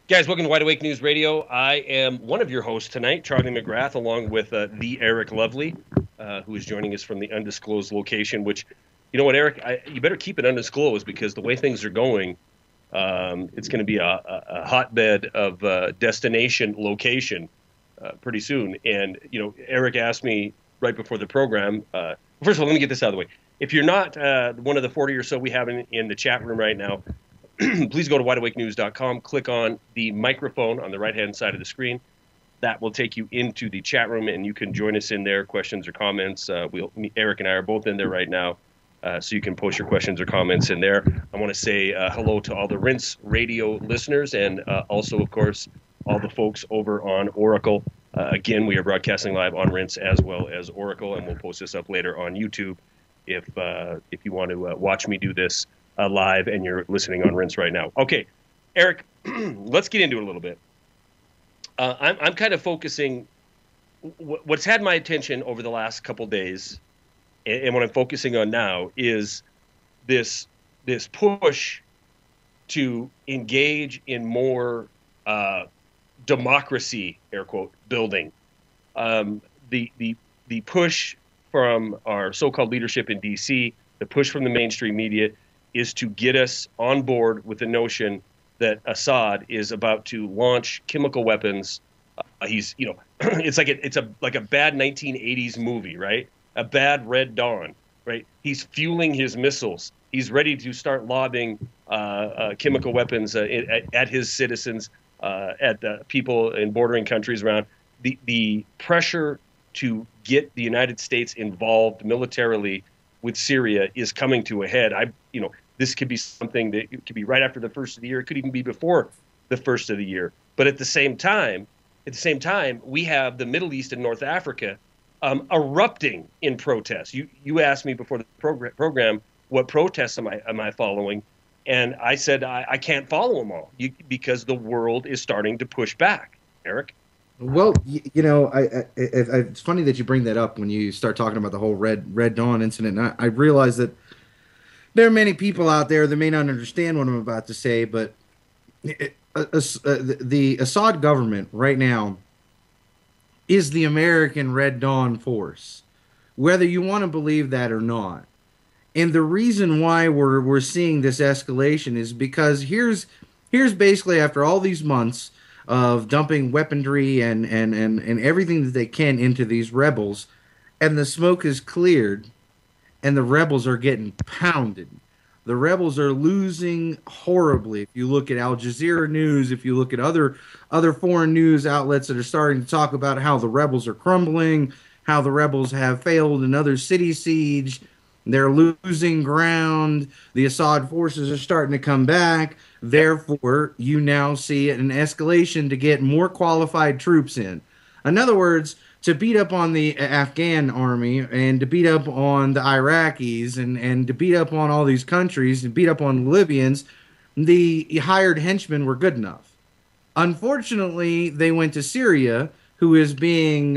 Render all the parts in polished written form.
Guys, welcome to Wide Awake News Radio. I am one of your hosts tonight, Charlie McGrath, along with the Eric Lovely, who is joining us from the undisclosed location, which, you know what, Eric, you better keep it undisclosed because the way things are going, it's going to be a hotbed of destination location pretty soon. And, you know, Eric asked me right before the program, first of all, let me get this out of the way. If you're not one of the 40 or so we have in the chat room right now, please go to wideawakenews.com, click on the microphone on the right-hand side of the screen. That will take you into the chat room, and you can join us in there, questions or comments. Eric and I are both in there right now, so you can post your questions or comments in there. I want to say hello to all the Rinse Radio listeners and also, of course, all the folks over on Oracle. Again, we are broadcasting live on Rinse as well as Oracle, and we'll post this up later on YouTube if you want to watch me do this live and you're listening on Rinse right now. Okay, Eric, let's get into it a little bit. I'm kind of focusing what's had my attention over the last couple days, and what I'm focusing on now is this push to engage in more democracy, air quote, building. The push from our so-called leadership in D.C., the push from the mainstream media is to get us on board with the notion that Assad is about to launch chemical weapons. He's, you know, it's like a bad 1980s movie, right? A bad Red Dawn, right? He's fueling his missiles. He's ready to start lobbing chemical weapons at his citizens, at the people in bordering countries around. The pressure to get the United States involved militarily with Syria is coming to a head. This could be something that it could be right after the first of the year. It could even be before the first of the year. But at the same time, we have the Middle East and North Africa erupting in protests. You asked me before the program what protests am I following, and I said I can't follow them all because the world is starting to push back. Eric. Well, it's funny that you bring that up when you start talking about the whole Red Dawn incident. And I realize that there are many people out there that may not understand what I'm about to say, but the Assad government right now is the American Red Dawn force, whether you want to believe that or not. And the reason why we're seeing this escalation is because here's basically, after all these months of dumping weaponry and everything that they can into these rebels, and the smoke is cleared, and the rebels are getting pounded. The rebels are losing horribly. If you look at Al Jazeera News, if you look at other foreign news outlets that are starting to talk about how the rebels are crumbling, how the rebels have failed another city siege, they're losing ground, the Assad forces are starting to come back. Therefore, you now see an escalation to get more qualified troops in. In other words, to beat up on the Afghan army and to beat up on the Iraqis and to beat up on all these countries and beat up on the Libyans, the hired henchmen were good enough. Unfortunately, they went to Syria, who is being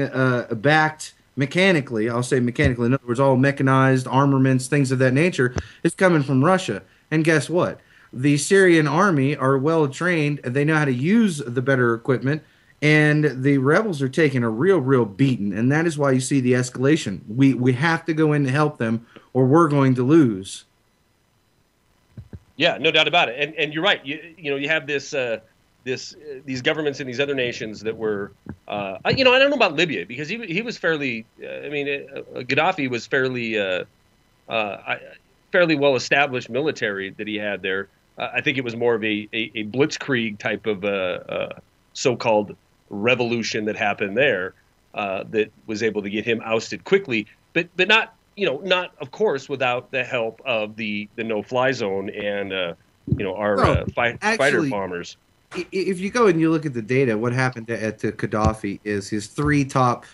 backed mechanically. I'll say mechanically. In other words, all mechanized armaments, things of that nature, is coming from Russia. And guess what? The Syrian army are well trained. They know how to use the better equipment. And the rebels are taking a real beating, and that is why you see the escalation. We have to go in to help them, or we're going to lose. Yeah, no doubt about it. And you're right. You have these governments in these other nations that were, I don't know about Libya because he was fairly. Gaddafi was fairly well established military that he had there. I think it was more of a blitzkrieg type of so-called revolution that happened there that was able to get him ousted quickly, but not of course without the help of the no-fly zone and our fighter bombers. If you go and you look at the data, what happened to Gaddafi is his three top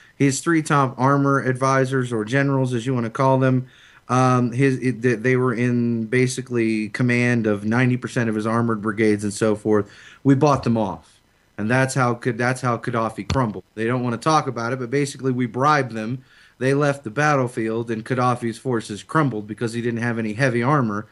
armor advisors or generals, as you want to call them. They were in basically command of 90% of his armored brigades and so forth. We bought them off. And that's how Gaddafi crumbled. They don't want to talk about it, but basically we bribed them. They left the battlefield, and Gaddafi's forces crumbled because he didn't have any heavy armor.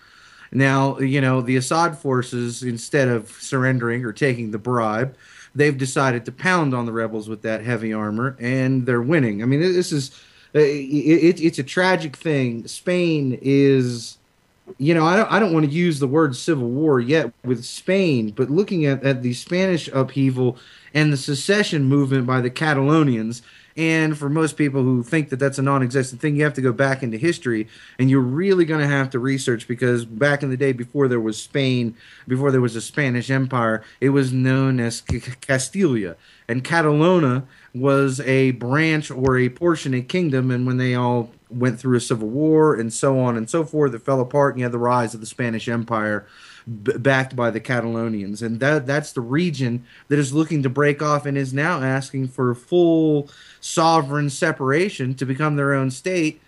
Now, the Assad forces, instead of surrendering or taking the bribe, they've decided to pound on the rebels with that heavy armor, and they're winning. I mean, this is it's a tragic thing. Spain is, I don't want to use the word civil war yet with Spain, but looking at the Spanish upheaval and the secession movement by the Catalonians, and for most people who think that that's a non-existent thing, you have to go back into history, and you're really going to have to research, because back in the day, before there was Spain, before there was a Spanish Empire, it was known as Castilla, and Catalonia was a branch or a portion, a kingdom, and when they all went through a civil war and so on and so forth, it fell apart, and you had the rise of the Spanish Empire, backed by the Catalonians, and that's the region that is looking to break off and is now asking for full sovereign separation to become their own state.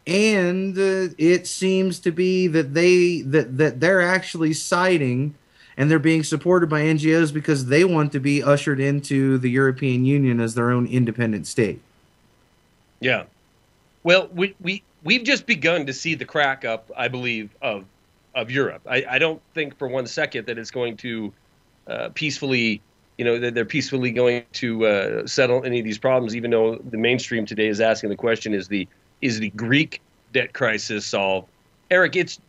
And it seems to be that they're actually siding, and they're being supported by NGOs because they want to be ushered into the European Union as their own independent state. Yeah. Well, we've just begun to see the crack up, I believe, of Europe. I don't think for one second that it's going to peacefully, that they're peacefully going to settle any of these problems, even though the mainstream today is asking the question, is the Greek debt crisis solved? Eric, it's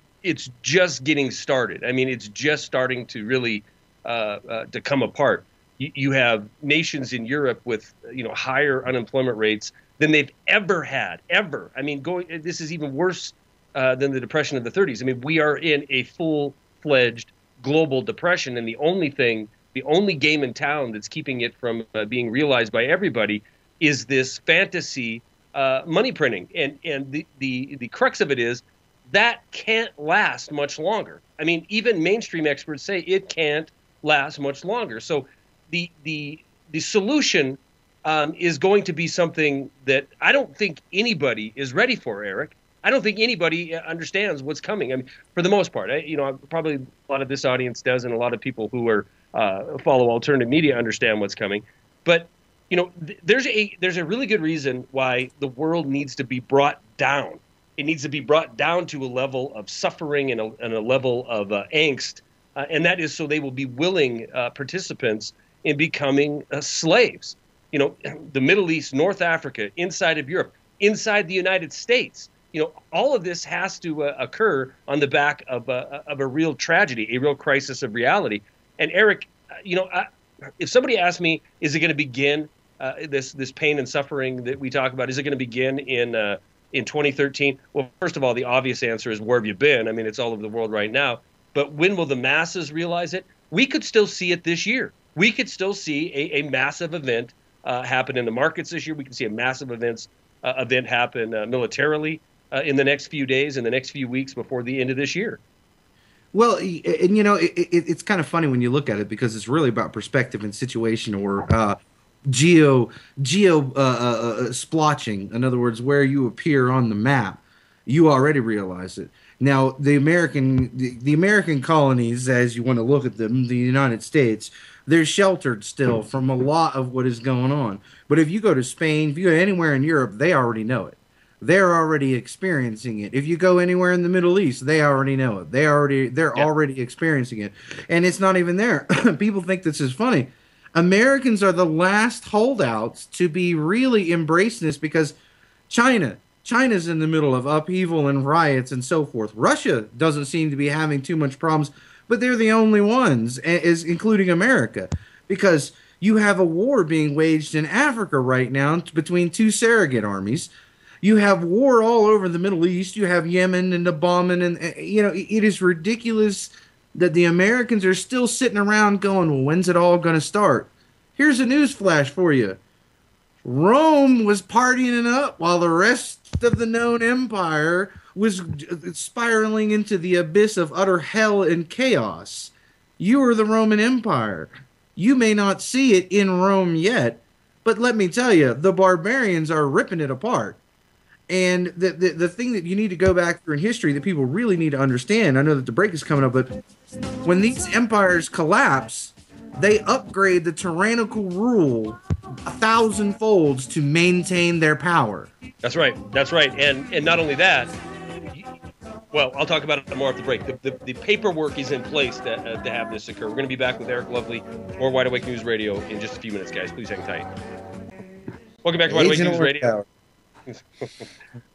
just getting started. I mean, it's just starting to really to come apart. You have nations in Europe with higher unemployment rates than they've ever had, ever. I mean, this is even worse than the Depression of the 30s. I mean, we are in a full-fledged global depression, and the only game in town that's keeping it from being realized by everybody is this fantasy money printing. And the crux of it is that can't last much longer. I mean, even mainstream experts say it can't last much longer. So the solution is going to be something that I don't think anybody is ready for, Eric. I don't think anybody understands what's coming. I mean, for the most part, probably a lot of this audience does, and a lot of people who are follow alternative media understand what's coming. But there's a really good reason why the world needs to be brought down. It needs to be brought down to a level of suffering and a level of angst, and that is so they will be willing participants in becoming slaves. The Middle East, North Africa, inside of Europe, inside the United States. All of this has to occur on the back of a real tragedy, a real crisis of reality. And Eric, if somebody asked me, is it going to begin this pain and suffering that we talk about? Is it going to begin in 2013? Well, first of all, the obvious answer is, where have you been? I mean, it's all over the world right now. But when will the masses realize it? We could still see it this year. We could still see a massive event happen in the markets this year. We can see a massive event happen militarily in the next few days, in the next few weeks before the end of this year. Well, and it's kind of funny when you look at it, because it's really about perspective and situation, or geo splotching. In other words, where you appear on the map, you already realize it. Now, the American colonies, as you want to look at them, the United States, they're sheltered still from a lot of what is going on. But if you go to Spain, if you go anywhere in Europe, they already know it. They're already experiencing it. If you go anywhere in the Middle East, they already know it. They're already experiencing it. And it's not even there. People think this is funny. Americans are the last holdouts to be really embracing this, because China's in the middle of upheaval and riots and so forth. Russia doesn't seem to be having too much problems, but they're the only ones, including America, because you have a war being waged in Africa right now between two surrogate armies. You have war all over the Middle East. You have Yemen and the bombing, and it is ridiculous that the Americans are still sitting around going, well, when's it all going to start? Here's a news flash for you. Rome was partying it up while the rest of the known empire was spiraling into the abyss of utter hell and chaos. You are the Roman Empire. You may not see it in Rome yet, but let me tell you, the barbarians are ripping it apart. And the thing that you need to go back through in history that people really need to understand, I know that the break is coming up, but when these empires collapse, they upgrade the tyrannical rule 1,000 folds to maintain their power. That's right. And not only that, Well, I'll talk about it more after the break. The paperwork is in place to have this occur. We're going to be back with Eric Lovely, more Wide Awake News Radio in just a few minutes, guys. Please hang tight. Welcome back to Wide Awake News Radio.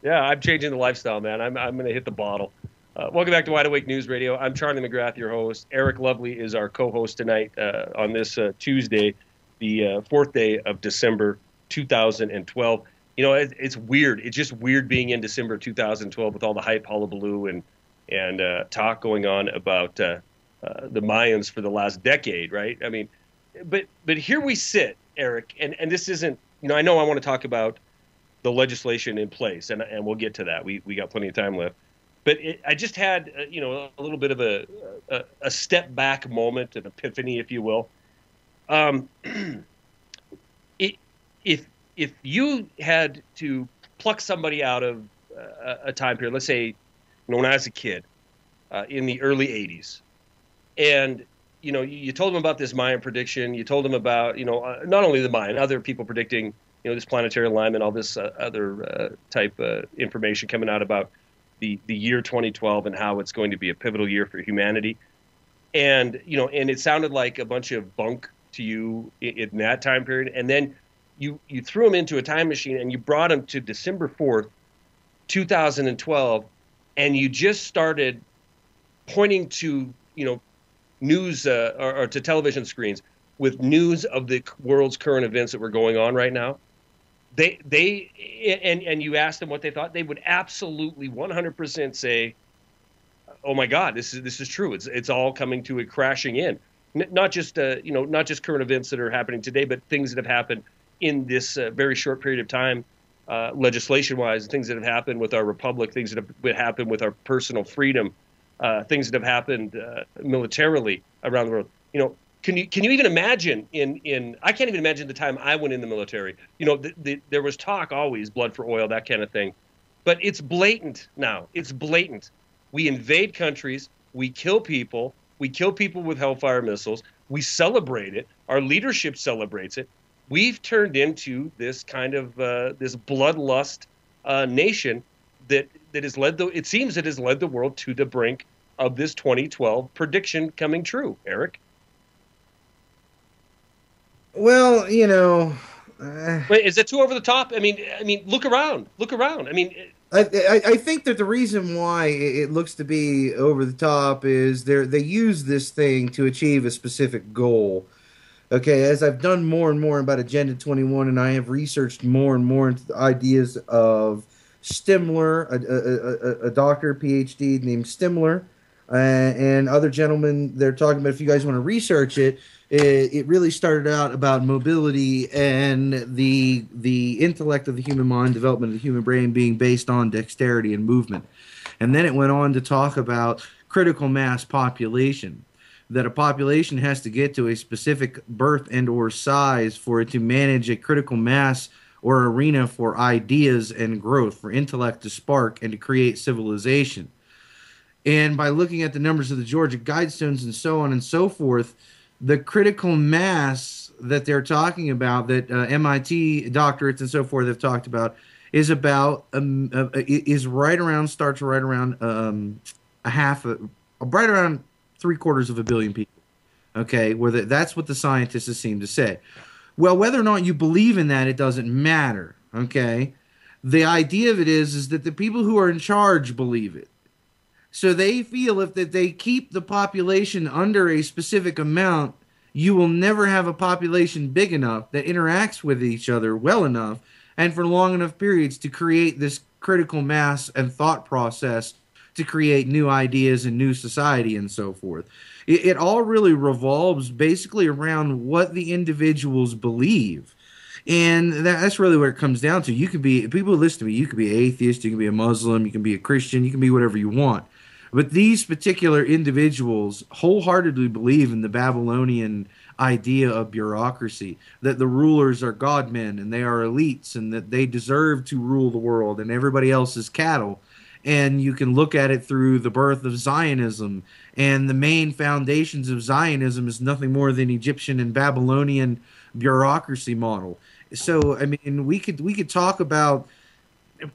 Yeah, I'm changing the lifestyle, man. I'm going to hit the bottle. Welcome back to Wide Awake News Radio. I'm Charlie McGrath, your host. Eric Lovely is our co-host tonight on this Tuesday, the 4th day of December 2012. You know, it's weird. It's just weird being in December 2012 with all the hype, hullabaloo, and talk going on about the Mayans for the last decade, right? I mean, but here we sit, Eric, and this isn't, you know, I know I want to talk about the legislation in place, and we'll get to that. We got plenty of time left. But I just had, you know, a little bit of a step back moment, an epiphany, if you will. If you had to pluck somebody out of a time period, let's say, you know, when I was a kid in the early 80s, and, you know, you told them about this Mayan prediction, you told them about, you know, not only the Mayan, other people predicting, you know, this planetary alignment, all this other type information coming out about the year 2012 and how it's going to be a pivotal year for humanity. And, you know, and it sounded like a bunch of bunk to you in that time period. And then you threw them into a time machine and you brought them to December 4th, 2012, and you just started pointing to, you know, news or to television screens with news of the world's current events that were going on right now. And you asked them what they thought, they would absolutely 100% say, "Oh my God, this is true. It's all coming to it crashing in." Not just you know, not just current events that are happening today, but things that have happened in this very short period of time, legislation-wise, things that have happened with our republic, things that have happened with our personal freedom, things that have happened militarily around the world. You know, can you even imagine I can't even imagine the time I went in the military. You know, there was talk always, blood for oil, that kind of thing. But it's blatant now. It's blatant. We invade countries. We kill people. We kill people with Hellfire missiles. We celebrate it. Our leadership celebrates it. We've turned into this kind of this bloodlust nation that has led it seems it has led the world to the brink of this 2012 prediction coming true. Eric? Well, you know, wait, is that too over the top? I mean, look around. I mean, I think that the reason why it looks to be over the top is they use this thing to achieve a specific goal. Okay, as I've done more and more about Agenda 21, and I have researched more and more into the ideas of Stimler, a doctor, PhD named Stimler, and other gentlemen, they're talking about, if you guys want to research it, it really started out about mobility and the intellect of the human mind, development of the human brain being based on dexterity and movement. And then it went on to talk about critical mass population, that a population has to get to a specific birth and or size for it to manage a critical mass or arena for ideas and growth, for intellect to spark and to create civilization. And by looking at the numbers of the Georgia Guidestones and so on and so forth, the critical mass that they're talking about, that MIT doctorates and so forth have talked about, is about right around right around 750 million people. Okay, that's what the scientists seem to say. Well, whether or not you believe in that, it doesn't matter. Okay, the idea of it is that the people who are in charge believe it. So they feel if that they keep the population under a specific amount, you will never have a population big enough that interacts with each other well enough and for long enough periods to create this critical mass and thought process to create new ideas and new society and so forth. It all really revolves basically around what the individuals believe. And that's really what it comes down to. You could be, people who listen to me, you could be an atheist, you can be a Muslim, you can be a Christian, you can be whatever you want. But these particular individuals wholeheartedly believe in the Babylonian idea of bureaucracy, that the rulers are godmen and they are elites and that they deserve to rule the world and everybody else is cattle. And you can look at it through the birth of Zionism, and the main foundations of Zionism is nothing more than Egyptian and Babylonian bureaucracy model. So, I mean, we could talk about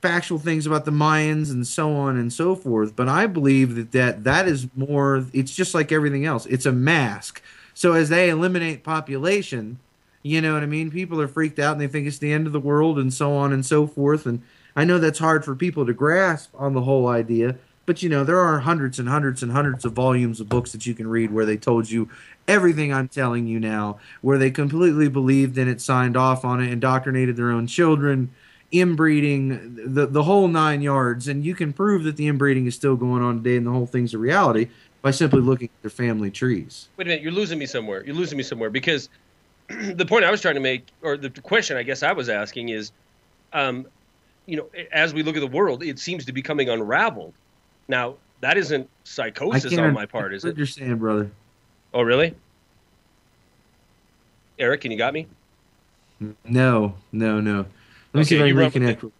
factual things about the Mayans and so on and so forth. But I believe that is more. It's just like everything else. It's a mask. So as they eliminate population, you know what I mean. People are freaked out and they think it's the end of the world and so on and so forth. And I know that's hard for people to grasp on the whole idea. But you know there are hundreds and hundreds and hundreds of volumes of books that you can read where they told you everything I'm telling you now, where they completely believed in it, signed off on it, indoctrinated their own children, inbreeding, the whole 9 yards. And you can prove that the inbreeding is still going on today and the whole thing's a reality by simply looking at their family trees. Wait a minute, you're losing me somewhere. You're losing me somewhere because the point I was trying to make, or the question I guess I was asking is, as we look at the world, it seems to be becoming unraveled. Now, that isn't psychosis on my part, is it? I understand, brother. Oh, really? Eric, can you got me? No. Let me see if I can reconnect.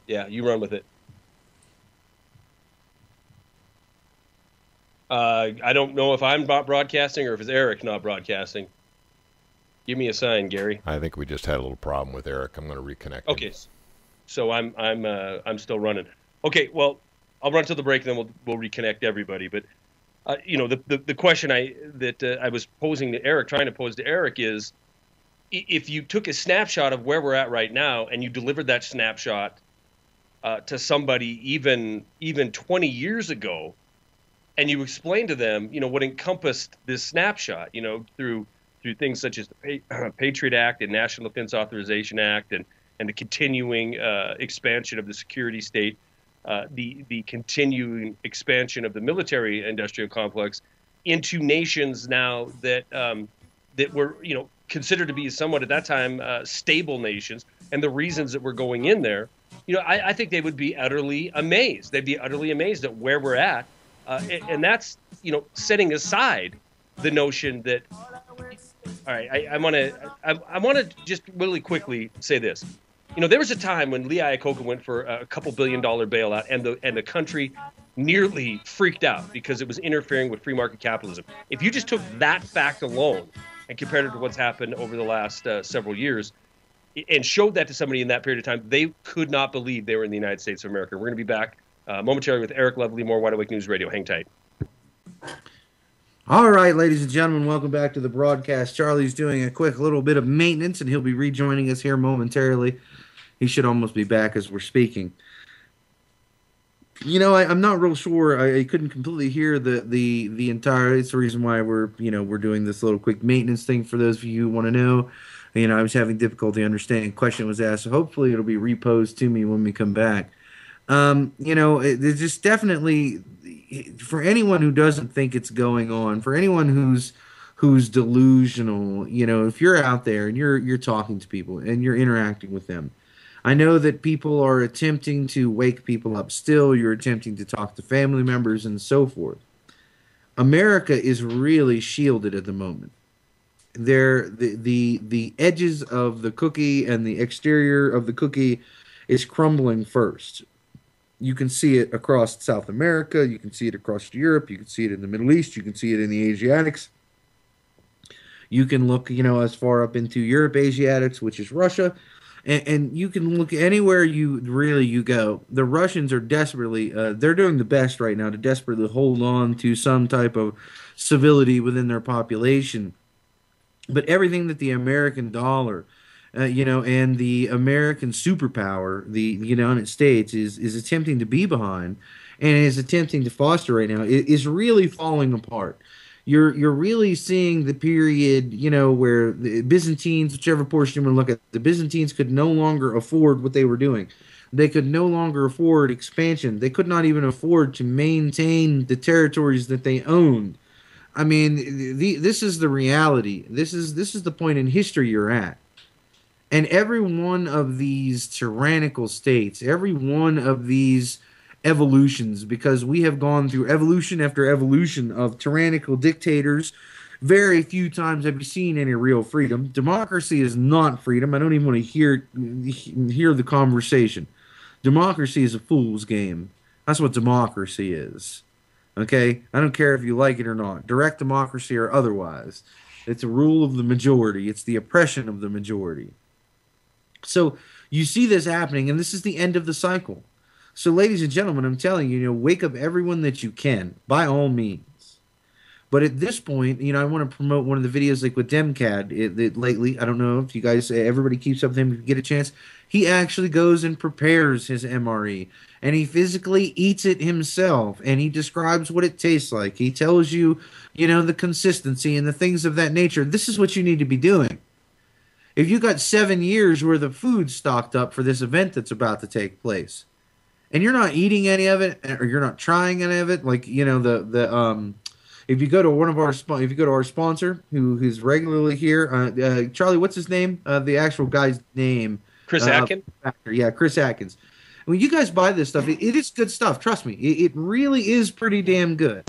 Yeah, you run with it. I don't know if I'm not broadcasting or if it's Eric not broadcasting. Give me a sign, Gary. I think we just had a little problem with Eric. I'm going to reconnect him. Okay, so I'm still running. Okay, well, I'll run to the break, and then we'll reconnect everybody. But the question I was posing to Eric, trying to pose to Eric, is if you took a snapshot of where we're at right now and you delivered that snapshot to somebody even 20 years ago, and you explained to them, what encompassed this snapshot, through things such as the Patriot Act and National Defense Authorization Act and the continuing expansion of the security state, the continuing expansion of the military-industrial complex into nations now that were, considered to be somewhat at that time stable nations, and the reasons that we're going in there, I think they would be utterly amazed. They'd be utterly amazed at where we're at, and that's setting aside the notion that. All right, I want to just really quickly say this. There was a time when Lee Iacocca went for a couple $1 billion bailout, and the country nearly freaked out because it was interfering with free market capitalism. If you just took that fact alone and compared it to what's happened over the last several years and showed that to somebody in that period of time, they could not believe they were in the United States of America. We're going to be back momentarily with Eric Lovely, more Wide Awake News Radio. Hang tight. All right, ladies and gentlemen, welcome back to the broadcast. Charlie's doing a quick little bit of maintenance, and he'll be rejoining us here momentarily. He should almost be back as we're speaking. I'm not real sure. I couldn't completely hear the entire. It's the reason why we're doing this little quick maintenance thing for those of you who want to know. I was having difficulty understanding. Question was asked, so hopefully it'll be reposed to me when we come back. It's just definitely for anyone who doesn't think it's going on, for anyone who's delusional. If you're out there and you're talking to people and you're interacting with them. I know that people are attempting to wake people up still. You're attempting to talk to family members and so forth. America is really shielded at the moment. The edges of the cookie and the exterior of the cookie is crumbling first. You can see it across South America. You can see it across Europe. You can see it in the Middle East. You can see it in the Asiatics. You can look, as far up into Europe, Asiatics, which is Russia. And you can look anywhere you go. The Russians are desperately, they're doing the best right now to desperately hold on to some type of civility within their population. But everything that the American dollar, and the American superpower, the United States, is attempting to be behind and is attempting to foster right now, is really falling apart. You're really seeing the period, where the Byzantines, whichever portion you want to look at, the Byzantines could no longer afford what they were doing. They could no longer afford expansion. They could not even afford to maintain the territories that they owned. I mean, this is the reality. This is the point in history you're at. And every one of these tyrannical states, every one of these evolutions, because we have gone through evolution after evolution of tyrannical dictators. Very few times have you seen any real freedom. Democracy is not freedom. I don't even want to hear the conversation. Democracy is a fool's game. That's what democracy is. Okay? I don't care if you like it or not. Direct democracy or otherwise. It's a rule of the majority. It's the oppression of the majority. So You see this happening, and this is the end of the cycle. So, ladies and gentlemen, I'm telling you, wake up everyone that you can, by all means. But at this point, I want to promote one of the videos like with Demcad lately. I don't know if you guys, everybody keeps up with him if you get a chance. He actually goes and prepares his MRE and he physically eats it himself and he describes what it tastes like. He tells you, the consistency and the things of that nature. This is what you need to be doing. If you got 7 years worth of food stocked up for this event that's about to take place, and you're not eating any of it, or you're not trying any of it, like if you go to if you go to our sponsor who's regularly here, Charlie, what's his name? The actual guy's name? Chris Atkins. Yeah, Chris Atkins. When you guys buy this stuff, it is good stuff. Trust me, it really is pretty damn good.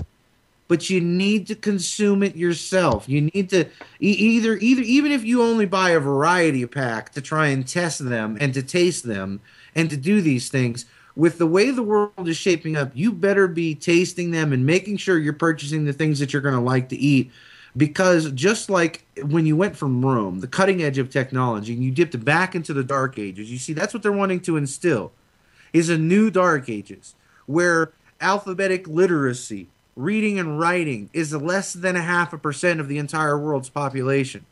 But you need to consume it yourself. You need to either even if you only buy a variety pack to try and test them and to taste them and to do these things. With the way the world is shaping up, you better be tasting them and making sure you're purchasing the things that you're going to like to eat. Because just like when you went from Rome, the cutting edge of technology, and you dipped back into the Dark Ages, you see that's what they're wanting to instill, is a new Dark Ages where alphabetic literacy, reading and writing, is less than 0.5% of the entire world's population.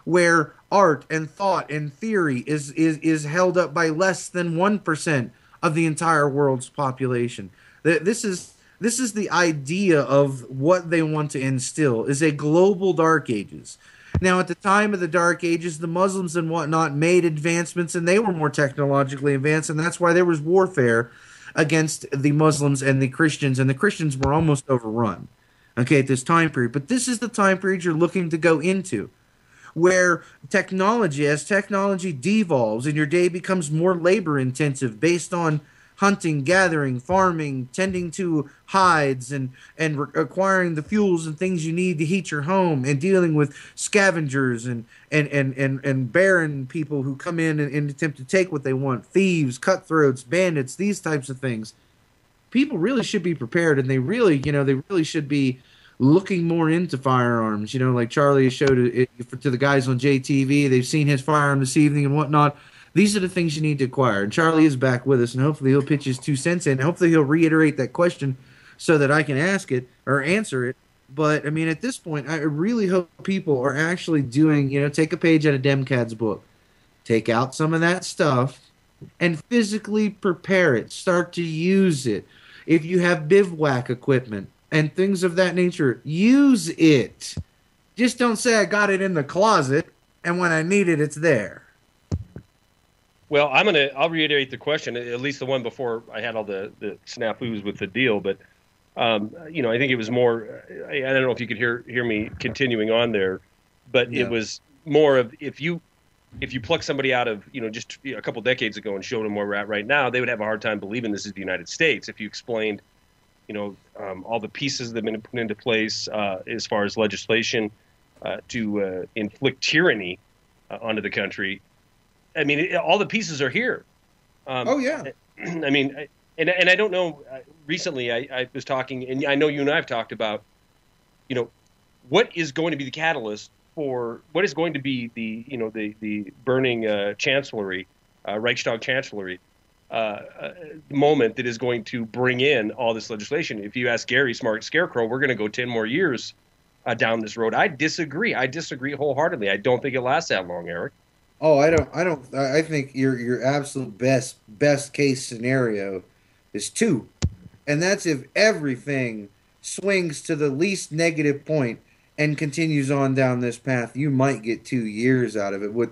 Where art and thought and theory is held up by less than 1% of the entire world's population. This is the idea of what they want to instill, is a global Dark Ages. Now, at the time of the Dark Ages, the Muslims and whatnot made advancements, and they were more technologically advanced, and that's why there was warfare against the Muslims and the Christians were almost overrun, okay, at this time period. But this is the time period you're looking to go into, where as technology devolves and your day becomes more labor intensive based on hunting, gathering, farming, tending to hides, and acquiring the fuels and things you need to heat your home, and dealing with scavengers and barren people who come in and attempt to take what they want, thieves, cutthroats, bandits, these types of things. People really should be prepared, and they really should be looking more into firearms. Like Charlie showed it to the guys on JTV. They've seen his firearm this evening and whatnot. These are the things you need to acquire. And Charlie is back with us, and hopefully he'll pitch his 2 cents in. Hopefully he'll reiterate that question so that I can ask it or answer it. But, I mean, at this point, I really hope people are actually doing, take a page out of Demcad's book. Take out some of that stuff and physically prepare it. Start to use it. If you have bivouac equipment and things of that nature, use it. Just don't say I got it in the closet and when I need it, it's there. Well, I'll reiterate the question, at least the one before I had all the snafus with the deal. But I think it was more. I don't know if you could hear me continuing on there, but yeah. It was more of if you pluck somebody out of just a couple decades ago and showed them where we're at right now, they would have a hard time believing this is the United States. If you explained, all the pieces that have been put into place as far as legislation to inflict tyranny onto the country. I mean, all the pieces are here. Oh, yeah. I mean, and I don't know. Recently, I was talking, and I know you and I have talked about, what is going to be the catalyst for what is going to be the burning chancellery, Reichstag chancellery moment that is going to bring in all this legislation. If you ask Gary Smart Scarecrow, we're going to go 10 more years down this road. I disagree. I disagree wholeheartedly. I don't think it lasts that long, Eric. Oh, I don't. I think your absolute best case scenario is 2, and that's if everything swings to the least negative point and continues on down this path. You might get 2 years out of it. What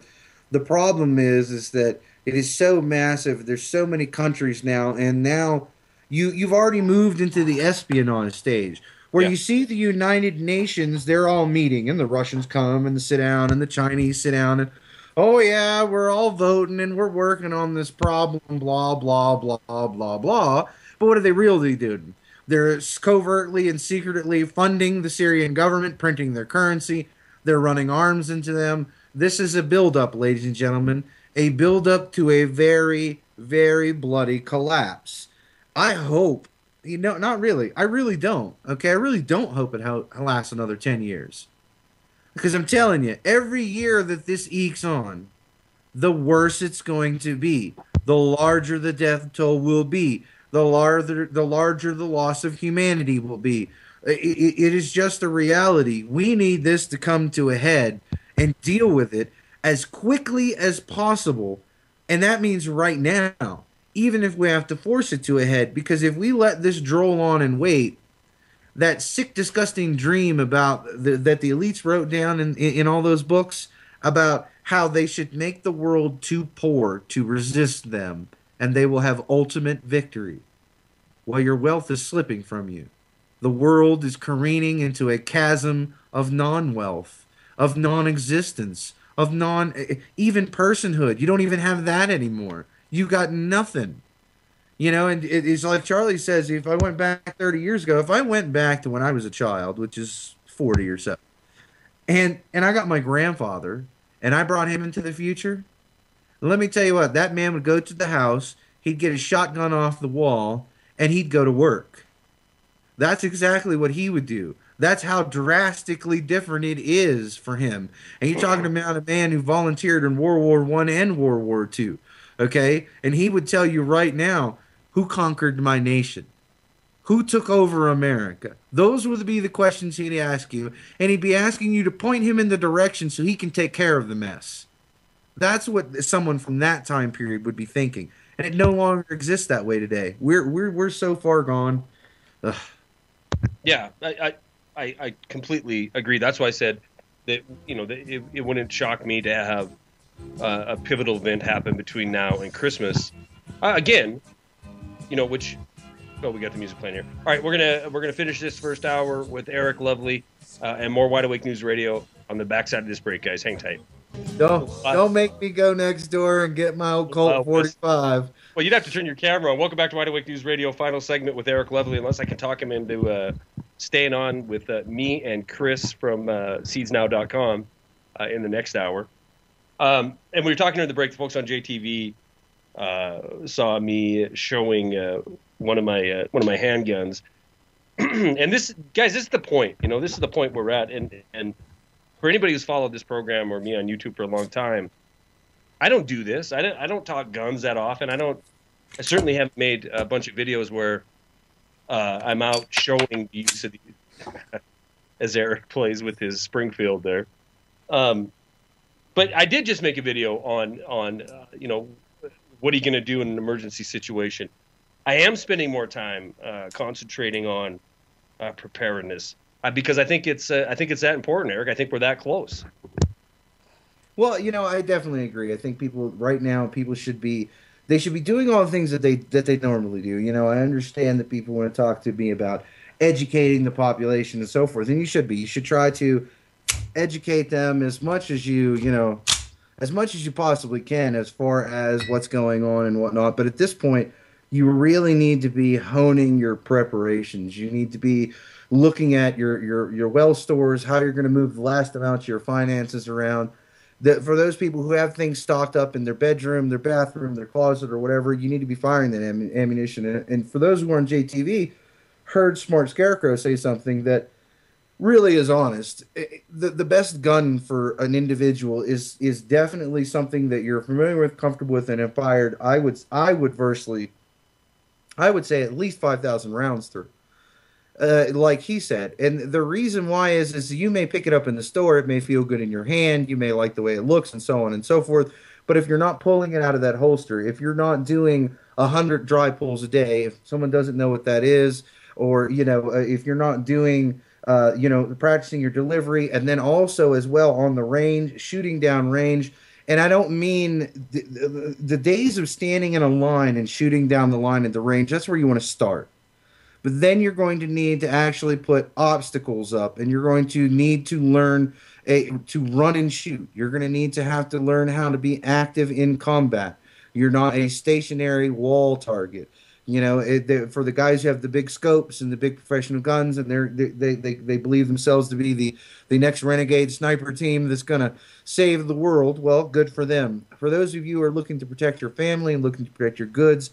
the problem is that it is so massive. There's so many countries now, and now you've already moved into the espionage stage. Where you see the United Nations, they're all meeting, and the Russians come and sit down, and the Chinese sit down, and oh yeah, we're all voting and we're working on this problem, blah, blah, blah, blah, blah. But what are they really doing? They're covertly and secretly funding the Syrian government, printing their currency. They're running arms into them. This is a buildup, ladies and gentlemen, a buildup to a very, very bloody collapse. I hope, not really. I really don't. Okay, I really don't hope it lasts another 10 years. Because I'm telling you, every year that this ekes on, the worse it's going to be. The larger the death toll will be. The larger the loss of humanity will be. It is just a reality. We need this to come to a head and deal with it as quickly as possible. And that means right now, even if we have to force it to a head, because if we let this droll on and wait, that sick, disgusting dream about that the elites wrote down in all those books about how they should make the world too poor to resist them, and they will have ultimate victory while your wealth is slipping from you. The world is careening into a chasm of non-wealth, of non-existence, of even personhood. You don't even have that anymore. You got nothing. And it's like Charlie says, if I went back 30 years ago, if I went back to when I was a child, which is 40 or so, and I got my grandfather and I brought him into the future, let me tell you what, that man would go to the house, he'd get his shotgun off the wall, and he'd go to work. That's exactly what he would do. That's how drastically different it is for him. And you're talking about a man who volunteered in World War I and World War II. Okay? And he would tell you right now, who conquered my nation? Who took over America? Those would be the questions he'd ask you. And he'd be asking you to point him in the direction so he can take care of the mess. That's what someone from that time period would be thinking. And it no longer exists that way today. We're so far gone. Ugh. Yeah, I completely agree. That's why I said that it wouldn't shock me to have a pivotal event happen between now and Christmas. Again, which we got the music playing here. All right, we're gonna finish this first hour with Eric Lovely and more Wide Awake News Radio on the backside of this break, guys. Hang tight. Don't make me go next door and get my old Colt 45. Well, you'd have to turn your camera on. Welcome back to Wide Awake News Radio, final segment with Eric Lovely, unless I can talk him into staying on with me and Chris from seedsnow.com in the next hour. And we were talking during the break. The folks on JTV saw me showing one of my handguns. And this is the point. This is the point we're at. And for anybody who's followed this program or me on YouTube for a long time, I don't do this. I don't talk guns that often. I certainly haven't made a bunch of videos where I'm out showing the use of these, as Eric plays with his Springfield there. But I did just make a video on what are you going to do in an emergency situation. I am spending more time concentrating on preparedness because I think it's that important, Eric. I think we're that close. Well, I definitely agree. I think people should be doing all the things that they normally do. I understand that people want to talk to me about educating the population and so forth, and you should be. You should try to educate them as much as you possibly can as far as what's going on and whatnot. But at this point, you really need to be honing your preparations. You need to be looking at your well stores, how you're going to move the last amount of your finances around. For those people who have things stocked up in their bedroom, their bathroom, their closet, or whatever, you need to be firing that ammunition. And for those who are on JTV, heard Smart Scarecrow say something that really is honest. The best gun for an individual is definitely something that you're familiar with, comfortable with, and have fired. I would say at least 5,000 rounds through. Like he said. And the reason why is you may pick it up in the store, it may feel good in your hand, you may like the way it looks, and so on and so forth. But if you're not pulling it out of that holster, if you're not doing 100 dry pulls a day, if someone doesn't know what that is, or if you're not doing practicing your delivery, and then also as well on the range, shooting down range. And I don't mean the days of standing in a line and shooting down the line at the range, that's where you want to start. But then you're going to need to actually put obstacles up, and you're going to need to learn to run and shoot. You're going to need to have to learn how to be active in combat. You're not a stationary wall target. For the guys who have the big scopes and the big professional guns, and they believe themselves to be the next renegade sniper team that's going to save the world. Well, good for them. For those of you who are looking to protect your family and looking to protect your goods,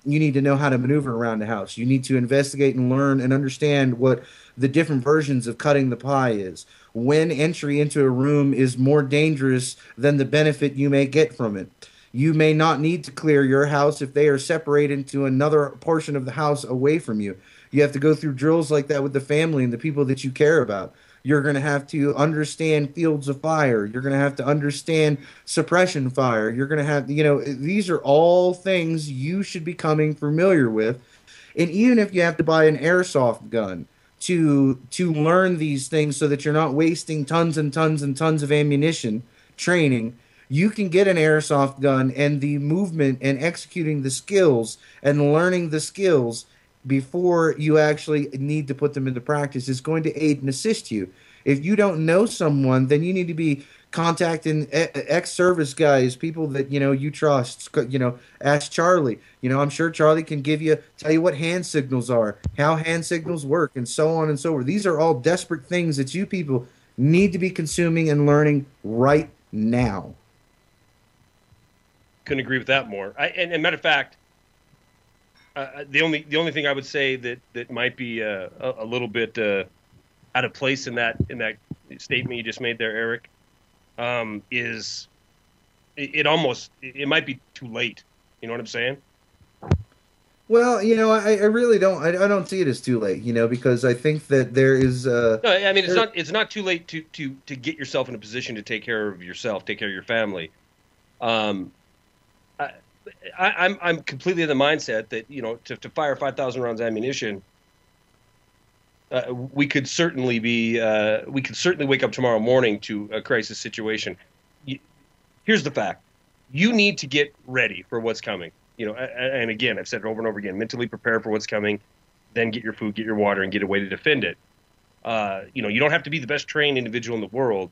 you need to know how to maneuver around the house. You need to investigate and learn and understand what the different versions of cutting the pie is. when entry into a room is more dangerous than the benefit you may get from it. You may not need to clear your house if they are separated into another portion of the house away from you. You have to go through drills like that with the family and the people that you care about. You're going to have to understand fields of fire. You're going to have to understand suppression fire. You're going to have, these are all things you should be coming familiar with. And even if you have to buy an airsoft gun to learn these things so that you're not wasting tons and tons and tons of ammunition training, you can get an airsoft gun, and the movement and executing the skills and learning the skills before you actually need to put them into practice is going to aid and assist you. If you don't know someone, then you need to be contacting ex-service guys, people that you trust. Ask Charlie. I'm sure Charlie can tell you what hand signals are, how hand signals work, and so on and so forth. These are all desperate things that you people need to be consuming and learning right now. Couldn't agree with that more. And matter of fact, the only thing I would say that might be a little bit out of place in that statement you just made there, Eric, is it might be too late. You know what I'm saying? Well, I really don't. I don't see it as too late. Because I think that there is. No, I mean it's not too late to get yourself in a position to take care of yourself, take care of your family. I'm completely in the mindset that to fire 5,000 rounds of ammunition, we could certainly wake up tomorrow morning to a crisis situation. Here's the fact: you need to get ready for what's coming. And again, I've said it over and over again: mentally prepare for what's coming, then get your food, get your water, and get a way to defend it. You don't have to be the best trained individual in the world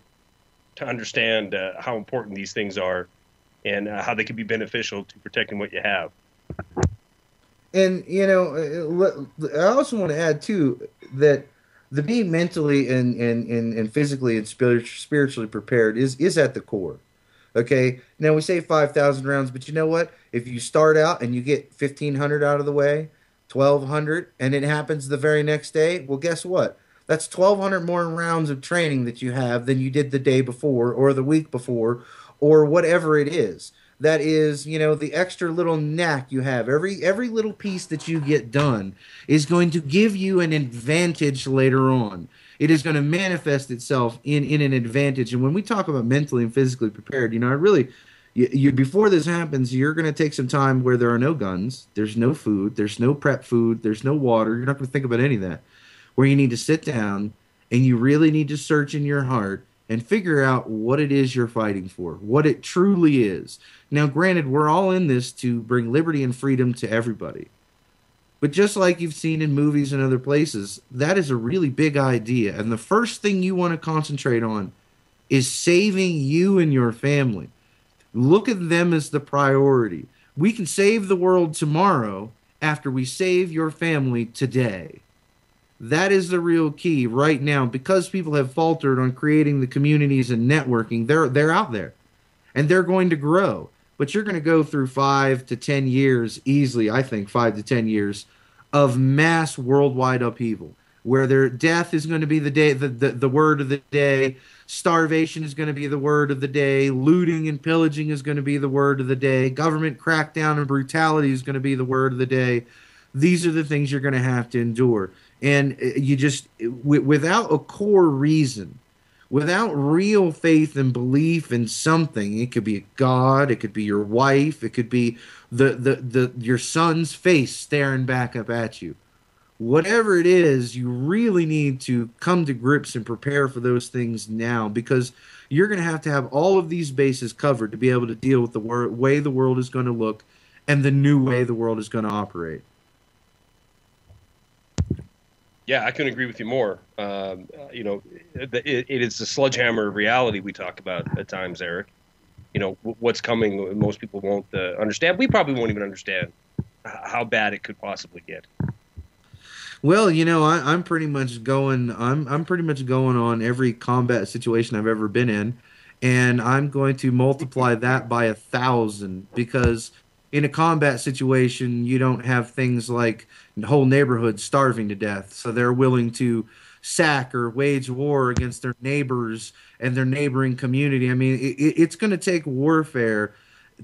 to understand how important these things are, and how they can be beneficial to protecting what you have. And, I also want to add, too, that the being mentally and physically and spiritually prepared is at the core. Okay? Now, we say 5,000 rounds, but you know what? If you start out and you get 1,500 out of the way, 1,200, and it happens the very next day, well, guess what? That's 1,200 more rounds of training that you have than you did the day before or the week before or whatever it is. That is, the extra little knack you have. Every little piece that you get done is going to give you an advantage later on. It is going to manifest itself in an advantage. And when we talk about mentally and physically prepared, before this happens, you're going to take some time where there are no guns, there's no food, there's no prep food, there's no water. You're not going to think about any of that. Where you need to sit down and you really need to search in your heart and figure out what it is you're fighting for, what it truly is. Now, granted, we're all in this to bring liberty and freedom to everybody. But just like you've seen in movies and other places, that is a really big idea. And the first thing you want to concentrate on is saving you and your family. Look at them as the priority. We can save the world tomorrow after we save your family today. That is the real key right now, because people have faltered on creating the communities and networking. They're out there, and they're going to grow. But you're going to go through 5 to 10 years easily, I think, 5 to 10 years of mass worldwide upheaval, where their death is going to be the word of the day, starvation is going to be the word of the day, looting and pillaging is going to be the word of the day, government crackdown and brutality is going to be the word of the day. These are the things you're going to have to endure. And you just, without a core reason, without real faith and belief in something, it could be God, it could be your wife, it could be your son's face staring back up at you. Whatever it is, you really need to come to grips and prepare for those things now, because you're going to have all of these bases covered to be able to deal with the way the world is going to look and the new way the world is going to operate. Yeah, I couldn't agree with you more. It is the sledgehammer of reality we talk about at times, Eric. What's coming, most people won't understand. We probably won't even understand how bad it could possibly get. Well, I'm pretty much going. I'm pretty much going on every combat situation I've ever been in, and I'm going to multiply that by 1,000, because in a combat situation, you don't have things like whole neighborhoods starving to death, so they're willing to sack or wage war against their neighbors and their neighboring community. I mean, it's going to take warfare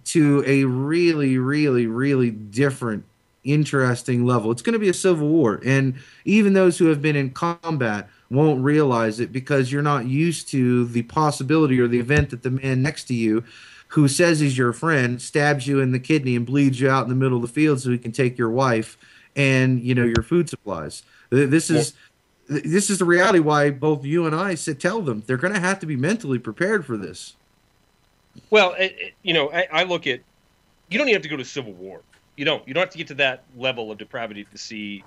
to a really, really, really different, interesting level. It's going to be a civil war. And even those who have been in combat won't realize it because you're not used to the possibility or the event that the man next to you who says he's your friend stabs you in the kidney and bleeds you out in the middle of the field so he can take your wife and, you know, your food supplies. This is the reality why both you and I tell them they're going to have to be mentally prepared for this. Well, you know, I look at, you don't even have to go to civil war. You don't have to get to that level of depravity to see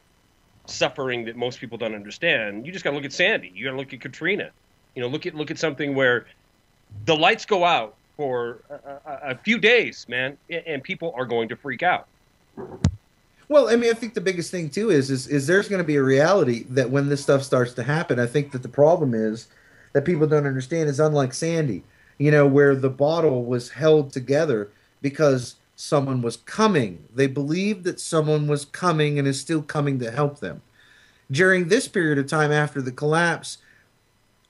suffering that most people don't understand. You just got to look at Sandy. You got to look at Katrina. You know, look at something where the lights go out for a few days, man, and people are going to freak out. Well, I mean, I think the biggest thing too is there's going to be a reality that when this stuff starts to happen, I think that the problem is that people don't understand is unlike Sandy, you know, where the bottle was held together because someone was coming. They believed that someone was coming and is still coming to help them. During this period of time after the collapse,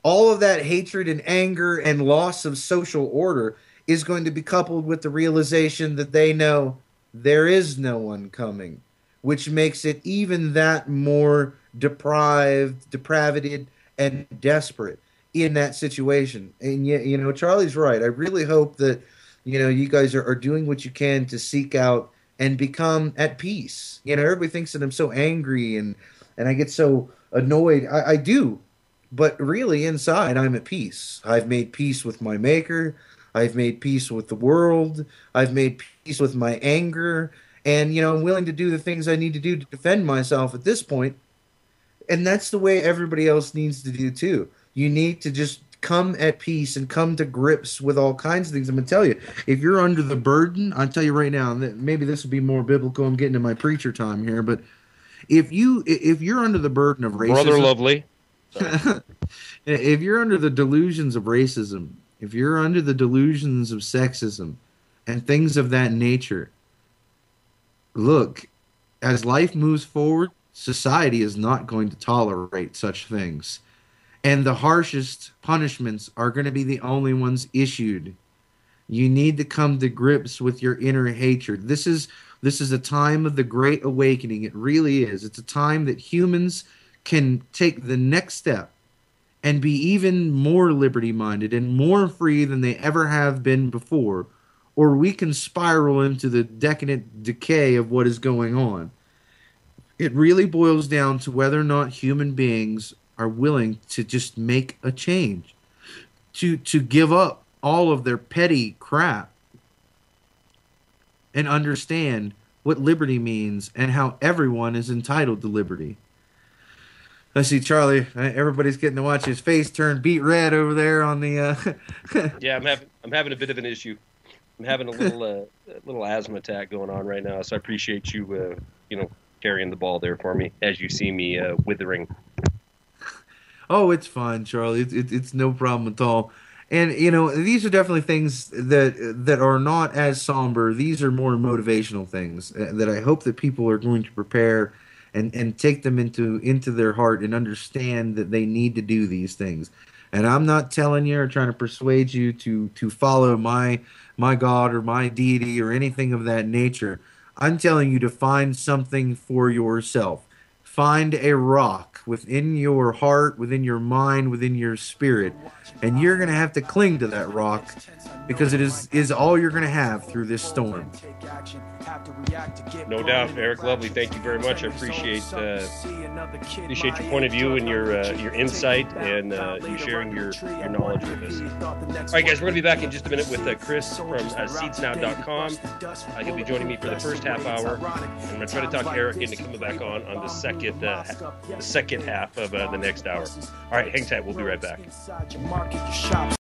all of that hatred and anger and loss of social order is going to be coupled with the realization that they know there is no one coming, which makes it even that more depraved, and desperate in that situation. And yet, you know, Charlie's right. I really hope that, you know, you guys are doing what you can to seek out and become at peace. You know, everybody thinks that I'm so angry and I get so annoyed. I do. But really inside, I'm at peace. I've made peace with my maker. I've made peace with the world. I've made peace with my anger. And, you know, I'm willing to do the things I need to do to defend myself at this point. And that's the way everybody else needs to do too. You need to just come at peace and come to grips with all kinds of things. I'm going to tell you, if you're under the burden, I'll tell you right now, maybe this will be more biblical. I'm getting to my preacher time here, but if you're under the burden of racism, Brother Lovely, if you're under the delusions of racism, if you're under the delusions of sexism and things of that nature, look, as life moves forward, society is not going to tolerate such things. And the harshest punishments are going to be the only ones issued. You need to come to grips with your inner hatred. This is a time of the Great Awakening. It really is. It's a time that humans can take the next step and be even more liberty-minded and more free than they ever have been before, or we can spiral into the decadent decay of what is going on. It really boils down to whether or not human beings are willing to just make a change, to give up all of their petty crap and understand what liberty means and how everyone is entitled to liberty. I see Charlie. Everybody's getting to watch his face turn beet red over there on the. Yeah, I'm having a bit of an issue. I'm having a little asthma attack going on right now, so I appreciate you, carrying the ball there for me as you see me withering. Oh, it's fine, Charlie. It's no problem at all. And, you know, these are definitely things that are not as somber. These are more motivational things that I hope that people are going to prepare and take them into their heart and understand that they need to do these things. And I'm not telling you or trying to persuade you to follow my God or my deity or anything of that nature. I'm telling you to find something for yourself. Find a rock within your heart, within your mind, within your spirit, and you're going to have to cling to that rock because it is all you're going to have through this storm. No doubt, Eric Lovely. Thank you very much. I appreciate your point of view and your insight and you sharing your knowledge with us. All right, guys, we're going to be back in just a minute with Chris from seedsnow.com. He'll be joining me for the first half hour. I'm going to try to talk Eric into coming back on the second half of the next hour. All right, hang tight. We'll be right back.